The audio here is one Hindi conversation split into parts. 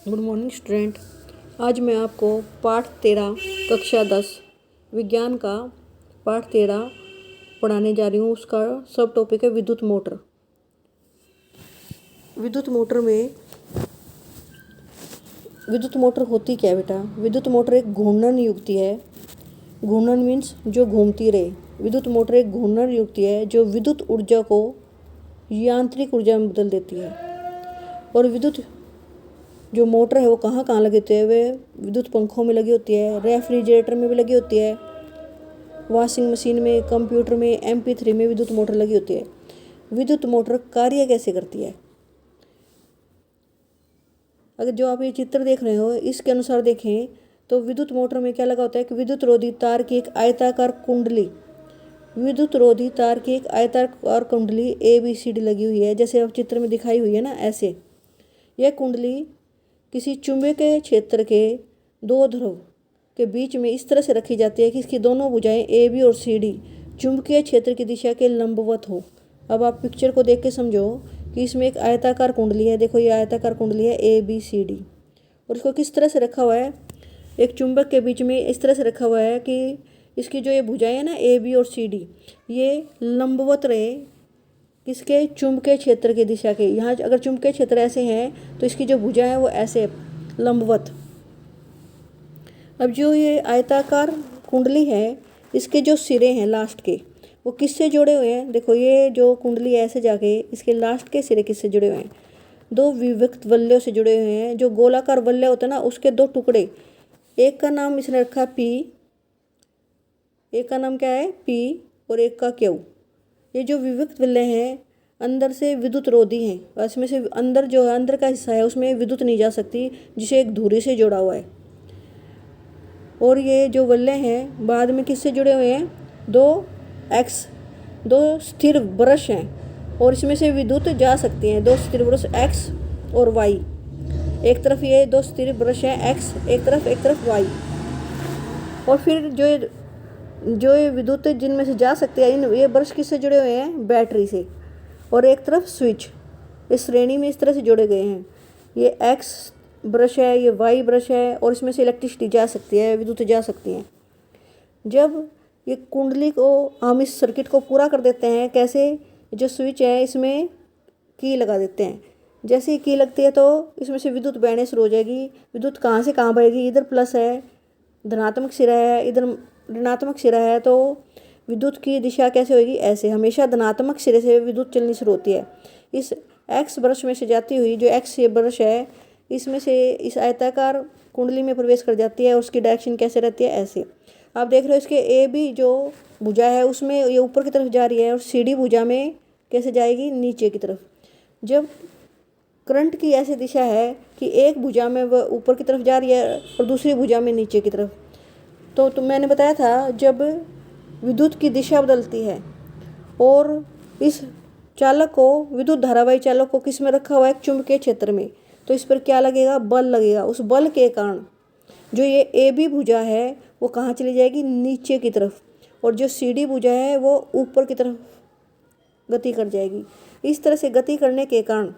Good morning student. आज मैं आपको पाठ 13 कक्षा 10 विज्ञान का पाठ 13 पढ़ाने जा रही हूँ। उसका सब टॉपिक है विद्युत मोटर। विद्युत मोटर होती क्या है बेटा? विद्युत मोटर एक घूर्णन युक्ति है। घूर्णन मीन्स जो घूमती रहे। विद्युत मोटर एक घूर्णन युक्ति है जो विद्युत ऊर्जा को यांत्रिक ऊर्जा में बदल देती है। और विद्युत जो मोटर है वो कहाँ कहाँ लगी होती है? वे विद्युत पंखों में लगी होती है, रेफ्रिजरेटर में भी लगी होती है, वॉशिंग मशीन में, कंप्यूटर में, MP3 में विद्युत मोटर लगी होती है। विद्युत मोटर कार्य कैसे करती है? अगर जो आप ये चित्र देख रहे हो इसके अनुसार देखें तो विद्युत मोटर में क्या लगा होता है कि विद्युत रोधी तार की एक आयताकार कुंडली ABCD लगी हुई है। जैसे अब चित्र में दिखाई हुई है ना, ऐसे यह कुंडली किसी चुंबकीय क्षेत्र के दो ध्रुव के बीच में इस तरह से रखी जाती है कि इसकी दोनों भुजाएं AB और CD चुंबकीय क्षेत्र की दिशा के लंबवत हो। अब आप पिक्चर को देख के समझो कि इसमें एक आयताकार कुंडली है। देखो ये आयताकार कुंडली है ABCD, और इसको किस तरह से रखा हुआ है? एक चुंबक के बीच में इस तरह से रखा हुआ है कि इसकी जो ये भुजाएं है ना AB और CD, ये लंबवत रहे किसके? चुंबकीय क्षेत्र की दिशा के। यहाँ अगर चुंबकीय क्षेत्र ऐसे हैं तो इसकी जो भुजा है वो ऐसे लंबवत। अब जो ये आयताकार कुंडली है इसके जो सिरे हैं लास्ट के, वो किससे जुड़े हुए हैं? देखो ये जो कुंडली ऐसे जाके इसके लास्ट के सिरे किससे जुड़े हुए हैं? दो विविक्त वलयों से जुड़े हुए हैं। जो गोलाकार वलय होता है ना, उसके दो टुकड़े, एक का नाम इसने रखा P, एक का नाम क्या है P और एक का Q। ये जो विविक्त वलय हैं अंदर से विद्युत रोधी हैं। इसमें से अंदर जो है, अंदर का हिस्सा है उसमें विद्युत नहीं जा सकती, जिसे एक धुरी से जोड़ा हुआ है। और ये जो वलय हैं बाद में किससे जुड़े हुए हैं? दो स्थिर ब्रश हैं और इसमें से विद्युत जा सकती हैं। दो स्थिर ब्रश X और Y। एक तरफ ये दो स्थिर ब्रश हैं X, एक तरफ Y। और फिर जो ये विद्युत जिनमें से जा सकते हैं, ये ब्रश किससे जुड़े हुए हैं? बैटरी से। और एक तरफ स्विच। इस श्रेणी में इस तरह से जोड़े गए हैं। ये X ब्रश है, ये Y ब्रश है, और इसमें से इलेक्ट्रिसिटी जा सकती है, विद्युत जा सकती है। जब ये कुंडली को हम इस सर्किट को पूरा कर देते हैं, कैसे? जो स्विच है इसमें की लगा देते हैं। जैसे ही की लगती है तो इसमें से विद्युत बहने शुरू हो जाएगी। विद्युत कहाँ से कहाँ बहेगी? इधर प्लस है, धनात्मक सिरा है, इधर ऋणात्मक सिरा है, तो विद्युत की दिशा कैसे होगी? ऐसे। हमेशा धनात्मक सिरे से विद्युत चलनी शुरू होती है। इस X ब्रश में से जाती हुई, जो X ये ब्रश है, इसमें से इस आयताकार कुंडली में प्रवेश कर जाती है। और उसकी डायरेक्शन कैसे रहती है? ऐसे। आप देख रहे हो इसके AB जो भुजा है उसमें ये ऊपर की तरफ जा रही है, और CD भुजा में कैसे जाएगी? नीचे की तरफ। जब करंट की ऐसी दिशा है कि एक भुजा में वह ऊपर की तरफ जा रही है और दूसरी भुजा में नीचे की तरफ, तो मैंने बताया था जब विद्युत की दिशा बदलती है और इस चालक को, विद्युत धारावाही चालक को किस में रखा हुआ है? एक चुंबकीय क्षेत्र में। तो इस पर क्या लगेगा? बल लगेगा। उस बल के कारण जो ये AB भुजा है वो कहाँ चली जाएगी? नीचे की तरफ। और जो CD भुजा है वो ऊपर की तरफ गति कर जाएगी। इस तरह से गति करने के कारण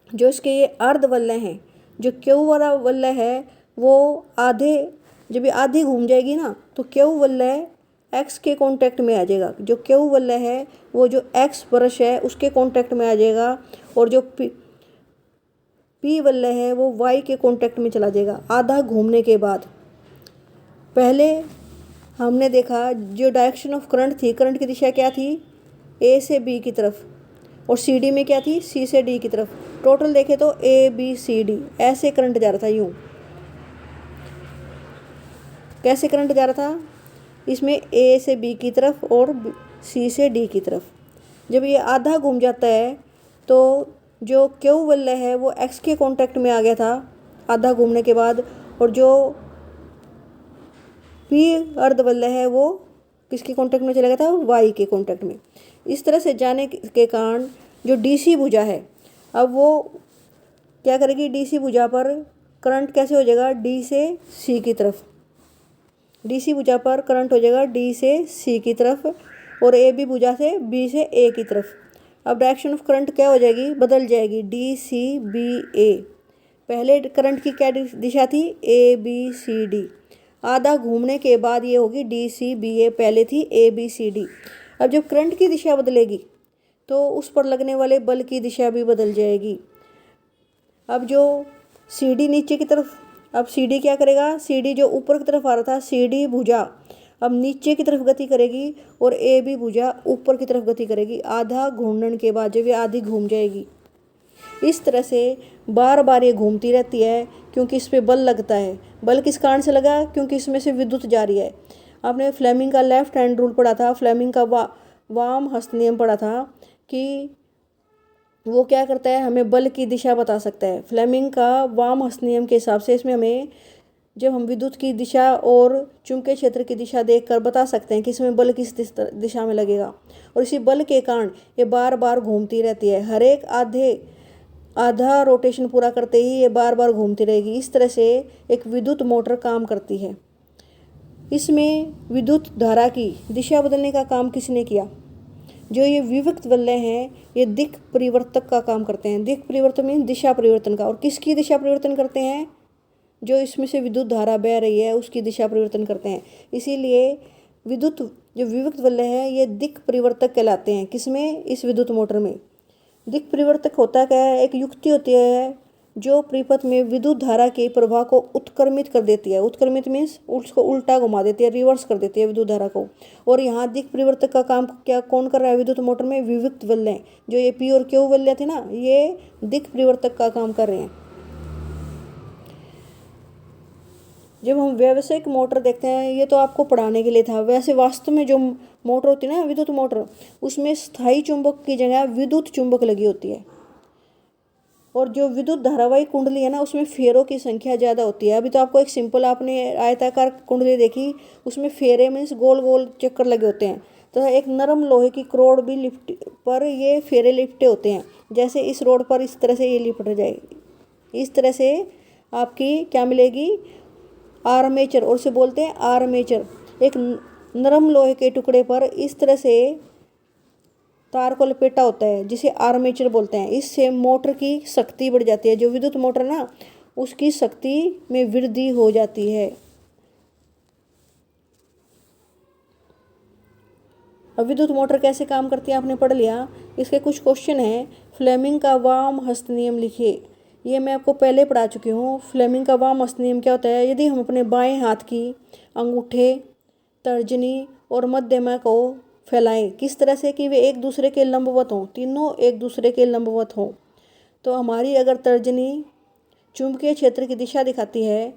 जो इसके ये अर्ध वलय हैं, जो Q वाला वलय है वो जब ये आधी घूम जाएगी ना, तो Q वलय X के कांटेक्ट में आ जाएगा। जो Q वलय है वो जो X ब्रश है उसके कांटेक्ट में आ जाएगा, और जो P वलय है वो Y के कांटेक्ट में चला जाएगा आधा घूमने के बाद। पहले हमने देखा जो डायरेक्शन ऑफ करंट थी, करंट की दिशा क्या थी? A से B की तरफ, और CD में क्या थी? C से D की तरफ। टोटल देखे तो ABCD ऐसे करंट जा रहा था। यूं कैसे करंट जा रहा था? इसमें A से B की तरफ और C से D की तरफ। जब ये आधा घूम जाता है तो जो Q वलय है वो X के कांटेक्ट में आ गया था आधा घूमने के बाद, और जो P अर्ध वलय है वो किसके कांटेक्ट में चला गया था? Y के कांटेक्ट में। इस तरह से जाने के कारण जो DC भुजा है, अब वो क्या करेगी? DC भुजा पर करंट कैसे हो जाएगा? D से C की तरफ। DC भुजा पर करंट हो जाएगा D से C की तरफ, और AB भुजा से B से A की तरफ। अब डायरेक्शन ऑफ करंट क्या हो जाएगी? बदल जाएगी, DCBA। पहले करंट की क्या दिशा थी, ABCD। आधा घूमने के बाद ये होगी DCBA, पहले थी ABCD। अब जब करंट की दिशा बदलेगी तो उस पर लगने वाले बल की दिशा भी बदल जाएगी। अब जो CD नीचे की तरफ, अब CD क्या करेगा, CD जो ऊपर की तरफ आ रहा था, CD भुजा अब नीचे की तरफ गति करेगी और AB भुजा ऊपर की तरफ गति करेगी। आधा घूमने के बाद जब ये आधी घूम जाएगी, इस तरह से बार बार ये घूमती रहती है, क्योंकि इस पे बल लगता है। बल किस कारण से लगा, क्योंकि इसमें से विद्युत जा रही है। आपने फ्लेमिंग का लेफ्ट हैंड रूल पढ़ा था, फ्लेमिंग का वाम हस्त नियम पढ़ा था कि वो क्या करता है, हमें बल की दिशा बता सकता है। फ्लेमिंग का वाम हस्त नियम के हिसाब से इसमें हमें, जब हम विद्युत की दिशा और चुंबकीय क्षेत्र की दिशा देखकर बता सकते हैं कि इसमें बल किस दिशा में लगेगा। और इसी बल के कारण ये बार बार घूमती रहती है। हर एक आधा रोटेशन पूरा करते ही ये बार बार घूमती रहेगी। इस तरह से एक विद्युत मोटर काम करती है। इसमें विद्युत धारा की दिशा बदलने का काम किसने किया, जो ये विविक्त वलय हैं, ये दिक् परिवर्तक का काम करते हैं। दिक् परिवर्तन मीन दिशा परिवर्तन का। और किसकी दिशा परिवर्तन करते हैं, जो इसमें से विद्युत धारा बह रही है उसकी दिशा परिवर्तन करते हैं। इसीलिए विद्युत जो विविक्त वलय है ये दिक् परिवर्तक कहलाते हैं। किसमें, इस विद्युत मोटर में। दिक् परिवर्तक होता क्या है, एक युक्ति होती है जो परिपथ में विद्युत धारा के प्रवाह को उत्क्रमित कर देती है। उत्क्रमित मीन्स उसको उल्टा घुमा देती है, रिवर्स कर देती है विद्युत धारा को। और यहाँ दिक् परिवर्तक का काम क्या कौन कर रहा है विद्युत मोटर में, विविक्त वलय। जो ये P और Q वलय थे ना, ये दिक् परिवर्तक का काम कर रहे हैं। जब हम व्यावसायिक मोटर देखते हैं, ये तो आपको पढ़ाने के लिए था। वैसे वास्तव में जो मोटर होती है ना, विद्युत मोटर, उसमें स्थायी चुंबक की जगह विद्युत चुंबक लगी होती है। और जो विद्युत धारावाही कुंडली है ना, उसमें फेरों की संख्या ज़्यादा होती है। अभी तो आपको एक सिंपल आपने आयताकार कुंडली देखी, उसमें फेरे मीन्स गोल गोल चक्कर लगे होते हैं। तो एक नरम लोहे की रोड भी लिफ्ट पर ये फेरे लिपटे होते हैं। जैसे इस रोड पर इस तरह से ये लिपट जाएगी, इस तरह से आपकी क्या मिलेगी, आर्मेचर। और उसे बोलते हैं आर्मेचर। एक नरम लोहे के टुकड़े पर इस तरह से तार को लपेटा होता है, जिसे आर्मेचर बोलते हैं। इससे मोटर की शक्ति बढ़ जाती है। जो विद्युत मोटर ना, उसकी शक्ति में वृद्धि हो जाती है। अब विद्युत मोटर कैसे काम करती है आपने पढ़ लिया। इसके कुछ क्वेश्चन हैं। फ्लेमिंग का वाम हस्त नियम लिखिए। ये मैं आपको पहले पढ़ा चुकी हूँ। फ्लेमिंग का वाम हस्त नियम क्या होता है, यदि हम अपने बाएं हाथ की अंगूठे, तर्जनी और मध्यमा को फैलाएं, किस तरह से कि वे एक दूसरे के लंबवत हों, तीनों एक दूसरे के लंबवत हों, तो हमारी अगर तर्जनी चुंबकीय क्षेत्र की दिशा दिखाती है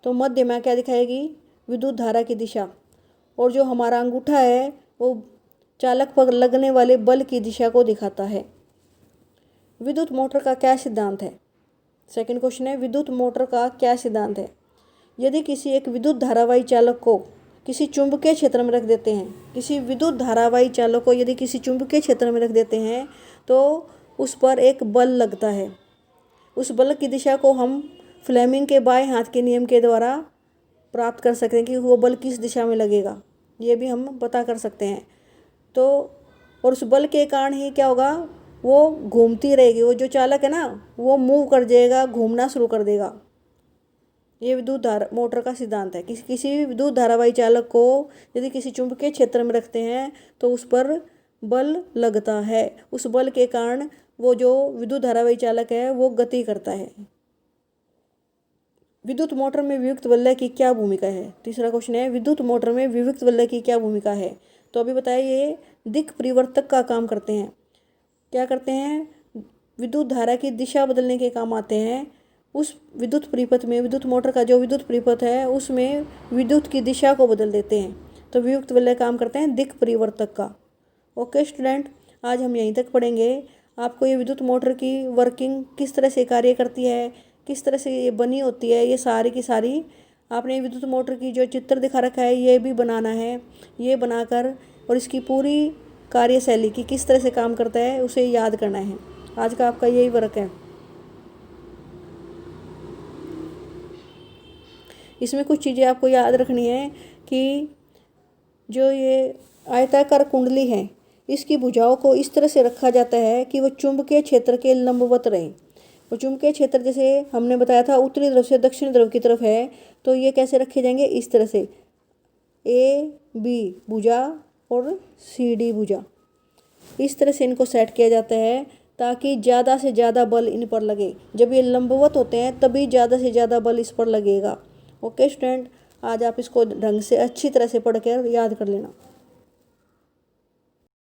तो मध्यमा क्या दिखाएगी, विद्युत धारा की दिशा। और जो हमारा अंगूठा है वो चालक पर लगने वाले बल की दिशा को दिखाता है। विद्युत मोटर का क्या सिद्धांत है। सेकंड क्वेश्चन है, विद्युत मोटर का क्या सिद्धांत है। यदि किसी एक विद्युत धारावाही चालक को किसी चुंबकीय क्षेत्र में रख देते हैं, किसी विद्युत धारावाही चालक को यदि किसी चुंबकीय क्षेत्र में रख देते हैं तो उस पर एक बल लगता है। उस बल की दिशा को हम फ्लेमिंग के बाएं हाथ के नियम के द्वारा प्राप्त कर सकते हैं कि वो बल किस दिशा में लगेगा, ये भी हम पता कर सकते हैं। तो और उस बल के कारण ही क्या होगा, वो घूमती रहेगी। वो जो चालक है ना, वो मूव कर जाएगा, घूमना शुरू कर देगा। ये विद्युत मोटर का सिद्धांत है। किसी विद्युत धारावाही चालक को यदि किसी चुंबकीय क्षेत्र में रखते हैं तो उस पर बल लगता है। उस बल के कारण वो जो विद्युत धारावाही चालक है वो गति करता है। विद्युत मोटर में विविक्त वलय की क्या भूमिका है। तीसरा क्वेश्चन है, विद्युत मोटर में विविक्त वलय की क्या भूमिका है। तो अभी बताया, ये दिक् परिवर्तक का काम करते हैं। क्या करते हैं, विद्युत धारा की दिशा बदलने के काम आते हैं। उस विद्युत परिपथ में, विद्युत मोटर का जो विद्युत परिपथ है उसमें विद्युत की दिशा को बदल देते हैं। तो विविक्त वलय काम करते हैं दिक् परिवर्तक का। ओके स्टूडेंट, आज हम यहीं तक पढ़ेंगे। आपको ये विद्युत मोटर की वर्किंग किस तरह से कार्य करती है, किस तरह से ये बनी होती है, ये सारी की सारी आपने विद्युत मोटर की जो चित्र दिखा रखा है ये भी बनाना है। ये बनाकर और इसकी पूरी कार्यशैली की किस तरह से काम करता है उसे याद करना है। आज का आपका यही वर्क है। इसमें कुछ चीज़ें आपको याद रखनी है कि जो ये आयताकार कुंडली है, इसकी भुजाओं को इस तरह से रखा जाता है कि वो चुंबकीय क्षेत्र के लंबवत रहे। और चुंबकीय क्षेत्र जैसे हमने बताया था उत्तरी ध्रुव से दक्षिण ध्रुव की तरफ है, तो ये कैसे रखे जाएंगे, इस तरह से AB भुजा और CD भुजा, इस तरह से इनको सेट किया जाता है ताकि ज़्यादा से ज़्यादा बल इन पर लगे। जब ये लंबवत होते हैं तभी ज़्यादा से ज़्यादा बल इस पर लगेगा। ओके स्टूडेंट, आज आप इसको ढंग से अच्छी तरह से पढ़ कर याद कर लेना।